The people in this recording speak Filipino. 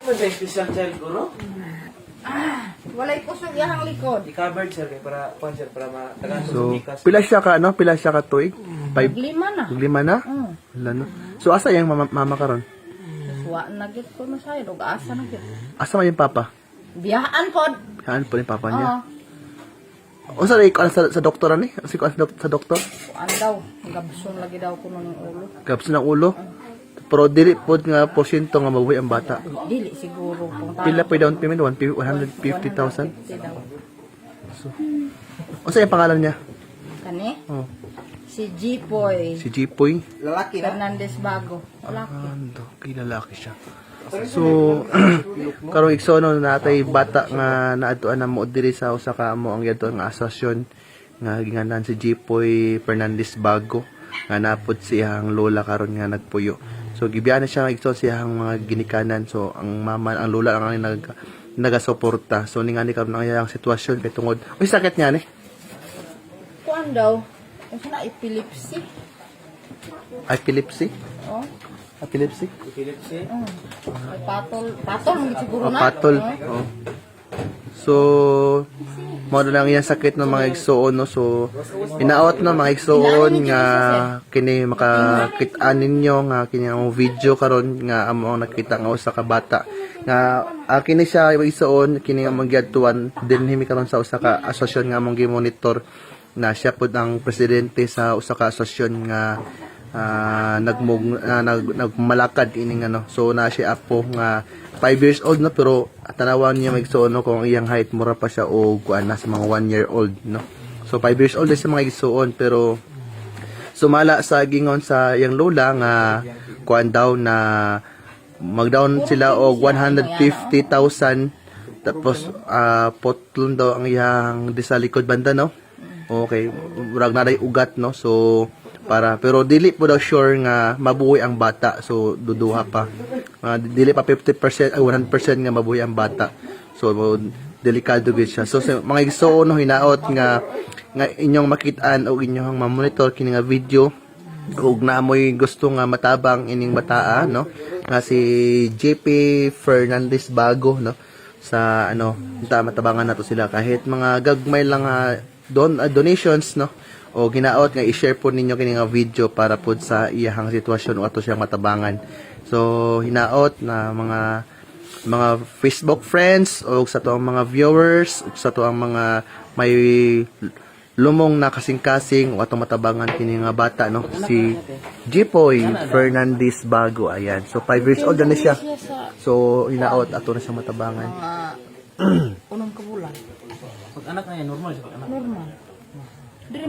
Special child guro? Walay kusog yahang likod. I-covered sir kay para sir para matagan So, pila siya ka, ano? Pila siya ka tuig? 5 na. 5 na? Wala no. So, asa yung mama karon? Suwa na git ko na sa'yo. Asa na git. Asa man yung papa? Biyahaan po. Saan po yung papa niya? Oo. O sa sa doktor ani? Sa doktor? Kuan daw. Gabson lagi daw ko ng ulo. Kapos ng ulo. Pero dili po nga porsyento nga mabuhay ang bata. Dili siguro. Kung Pila pa down payment? 150,000? daw. So, o sa yung pangalan niya? Kani? Oh, Si Jipoy. si Jipoy. Lalaki na. Fernandez Bago. Lalaki. Lalaki siya. So, karong igsono natay bata nga naadtuan na mo diri sa usa ka amo ang yadto nga asosyon nga ginganan si Jipoy Fernandez Bago nga napod siyang lola karon nga nagpuyo. So gibiyan na siya igsoon siyang mga ginikanan. So ang mama ang lola ang nagasuporta. So ningani karon ang iyang sitwasyon kay tungod. Uy sakit niya ni. Kuan daw. Kasi na epilepsy. Epilepsy? Oh. Epilepsy? Epilepsy. Ay, patol siguro na. Patol. Oh. So, mo na lang yan sakit ng mga igsoon, no? So, inaot na mga igsoon nga kini makakit-an ninyo nga kini ang video karon nga amo ang nakita nga usa ka bata nga kini siya igsoon kini ang magyadtuan dinhi karon sa usa ka asosyon nga among gi-monitor na siya pud ang presidente sa usa ka asosyon nga nagmalakad ining ano. So na siya apo nga 5 years old na pero tanawan niya magsuon no kung iyang height mura pa siya o kuan na sa mga 1 year old no. So 5 years old sa mga igsuon pero sumala sa gingon sa iyang lola nga kuan daw na magdown sila og 150,000 tapos potlon daw ang iyang di sa likod banda no. Okay, murag naday ugat no. So pero dili po daw sure nga mabuhay ang bata. So duduha pa. Dili pa 50% 100% nga mabuhay ang bata. So delikado gid siya. So sa mga igsoon no hinaot nga inyong makit-an o inyong ma-monitor kini nga video ug naamoy gusto nga matabang ining bataa no nga si JP Fernandez Bago no sa ano matabangan nato sila kahit mga gagmay lang donations no o ginaot nga i-share po ninyo kini nga video para po sa iyahang sitwasyon o ato siyang matabangan. So hinaot na mga Facebook friends o sa to ang mga viewers o sa to ang mga may lumong na kasing-kasing o ato matabangan kini nga bata no si Jipoy Fernandez Bago. Ayan. So 5 years old na siya. So hinaot ato na siyang matabangan. Unang kabulan. Pag anak na yan normal siya pag anak. Normal. Diri